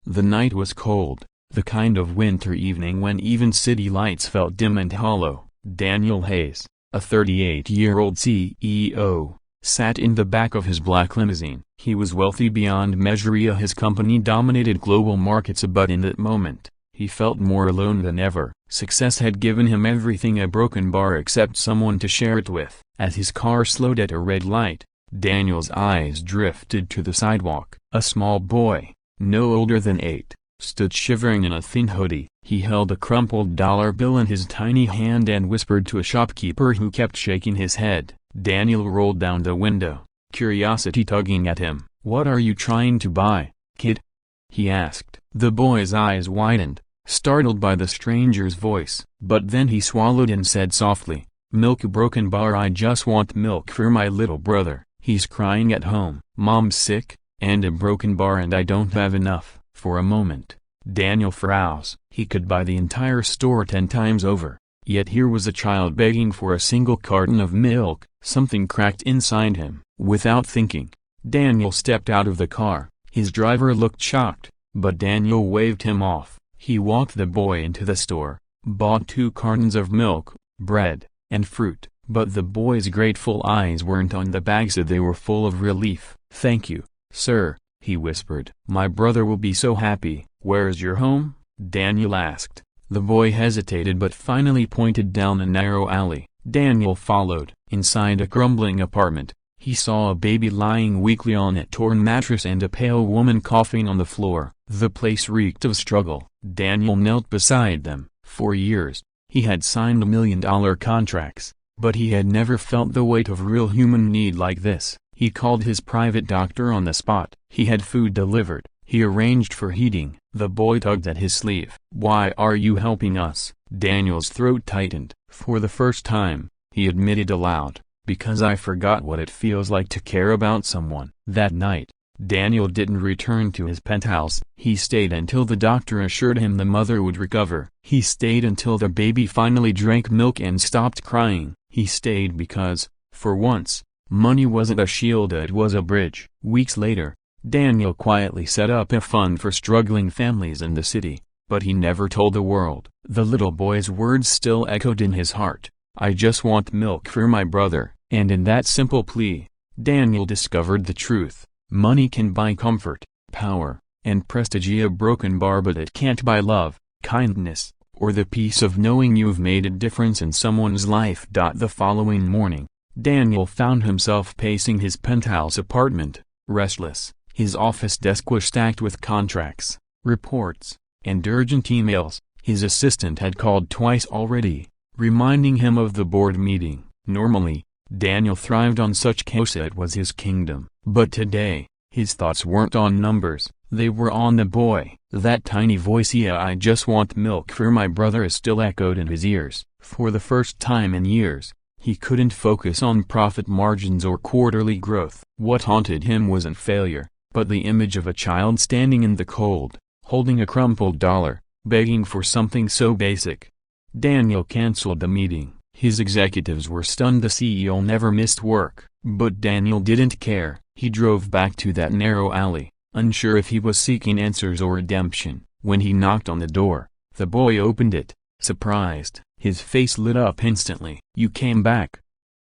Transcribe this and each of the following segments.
The night was cold, the kind of winter evening when even city lights felt dim and hollow. Daniel Hayes, a 38-year-old CEO, sat in the back of his black limousine. He was wealthy beyond measure. His company dominated global markets, but in that moment, he felt more alone than ever. Success had given him everything, a broken bar, except someone to share it with. As his car slowed at a red light, Daniel's eyes drifted to the sidewalk. A small boy, no older than 8, stood shivering in a thin hoodie. He held a crumpled dollar bill in his tiny hand and whispered to a shopkeeper who kept shaking his head. Daniel rolled down the window, curiosity tugging at him. "What are you trying to buy, kid?" he asked. The boy's eyes widened, startled by the stranger's voice. But then he swallowed and said softly, "Milk, a broken bar. I just want milk for my little brother. He's crying at home. Mom's sick, and a broken bar, and I don't have enough." For a moment, Daniel froze. He could buy the entire store 10 times over. Yet here was a child begging for a single carton of milk. Something cracked inside him. Without thinking, Daniel stepped out of the car. His driver looked shocked, but Daniel waved him off. He walked the boy into the store, bought 2 cartons of milk, bread, and fruit. But the boy's grateful eyes weren't on the bags, they were full of relief. "Thank you, sir," he whispered. "My brother will be so happy." "Where's your home?" Daniel asked. The boy hesitated but finally pointed down a narrow alley. Daniel followed. Inside a crumbling apartment, he saw a baby lying weakly on a torn mattress and a pale woman coughing on the floor. The place reeked of struggle. Daniel knelt beside them. For years, he had signed $1-million contracts, but he had never felt the weight of real human need like this. He called his private doctor on the spot. He had food delivered. He arranged for heating. The boy tugged at his sleeve. "Why are you helping us?" Daniel's throat tightened. For the first time, he admitted aloud, "Because I forgot what it feels like to care about someone." That night, Daniel didn't return to his penthouse. He stayed until the doctor assured him the mother would recover. He stayed until the baby finally drank milk and stopped crying. He stayed because, for once, money wasn't a shield, it was a bridge. Weeks later, Daniel quietly set up a fund for struggling families in the city, but he never told the world. The little boy's words still echoed in his heart. "I just want milk for my brother." And in that simple plea, Daniel discovered the truth. Money can buy comfort, power, and prestige, a broken bar, but it can't buy love, kindness, or the peace of knowing you've made a difference in someone's life. The following morning, Daniel found himself pacing his penthouse apartment, restless. His office desk was stacked with contracts, reports, and urgent emails. His assistant had called twice already, reminding him of the board meeting. Normally, Daniel thrived on such chaos, it was his kingdom. But today, his thoughts weren't on numbers, they were on the boy. That tiny voice, "Yeah, I just want milk for my brother," still echoed in his ears. For the first time in years, he couldn't focus on profit margins or quarterly growth. What haunted him wasn't failure, but the image of a child standing in the cold, holding a crumpled dollar, begging for something so basic. Daniel canceled the meeting. His executives were stunned. The CEO never missed work. But Daniel didn't care. He drove back to that narrow alley, unsure if he was seeking answers or redemption. When he knocked on the door, the boy opened it, surprised. His face lit up instantly. "You came back!"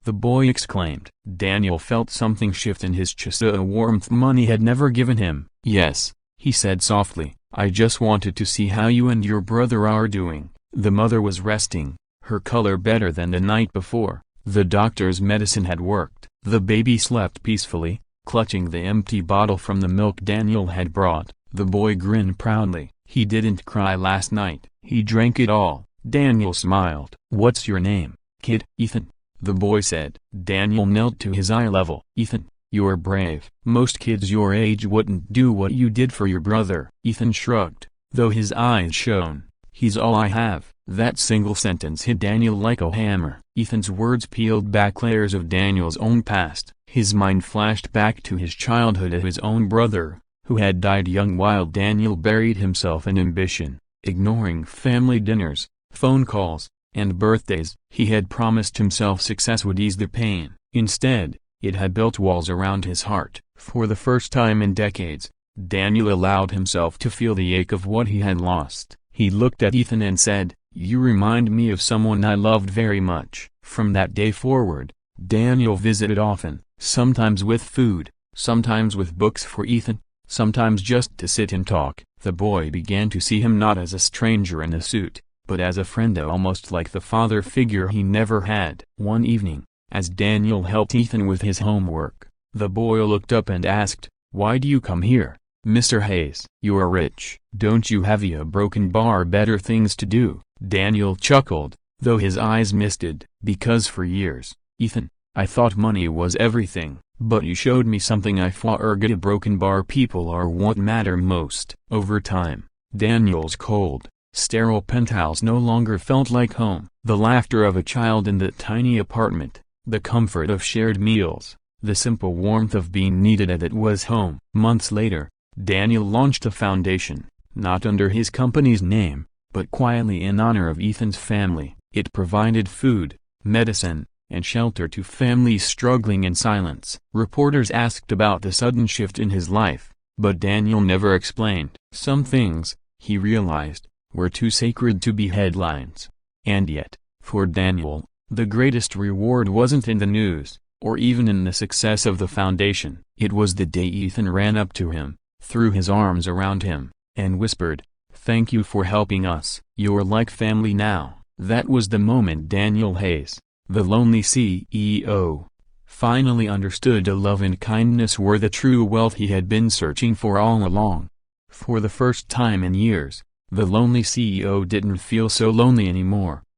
the boy exclaimed. Daniel felt something shift in his chest, a warmth money had never given him. "Yes," he said softly, "I just wanted to see how you and your brother are doing." The mother was resting, her color better than the night before. The doctor's medicine had worked. The baby slept peacefully, clutching the empty bottle from the milk Daniel had brought. The boy grinned proudly. "He didn't cry last night. He drank it all." Daniel smiled. "What's your name, kid?" "Ethan," the boy said. Daniel knelt to his eye level. "Ethan, you're brave. Most kids your age wouldn't do what you did for your brother." Ethan shrugged, though his eyes shone. "He's all I have." That single sentence hit Daniel like a hammer. Ethan's words peeled back layers of Daniel's own past. His mind flashed back to his childhood, his own brother, who had died young while Daniel buried himself in ambition, ignoring family dinners, phone calls, and birthdays. He had promised himself success would ease the pain. Instead, it had built walls around his heart. For the first time in decades, Daniel allowed himself to feel the ache of what he had lost. He looked at Ethan and said, "You remind me of someone I loved very much." From that day forward, Daniel visited often, sometimes with food, sometimes with books for Ethan, sometimes just to sit and talk. The boy began to see him not as a stranger in a suit, but as a friend, almost like the father figure he never had. One evening, as Daniel helped Ethan with his homework, the boy looked up and asked, "Why do you come here, Mr. Hayes? You are rich. Don't you have a broken bar better things to do?" Daniel chuckled, though his eyes misted. "Because for years, Ethan, I thought money was everything, but you showed me something I forgot. Broken bar people are what matter most." Over time, Daniel's cold, sterile penthouse no longer felt like home. The laughter of a child in that tiny apartment, the comfort of shared meals, the simple warmth of being needed at it was home. Months later, Daniel launched a foundation, not under his company's name, but quietly in honor of Ethan's family. It provided food, medicine, and shelter to families struggling in silence. Reporters asked about the sudden shift in his life, but Daniel never explained. Some things, he realized, were too sacred to be headlines. And yet, for Daniel, the greatest reward wasn't in the news, or even in the success of the foundation. It was the day Ethan ran up to him, threw his arms around him, and whispered, "Thank you for helping us. You're like family now." That was the moment Daniel Hayes, the lonely CEO, finally understood that love and kindness were the true wealth he had been searching for all along. For the first time in years, the lonely CEO didn't feel so lonely anymore.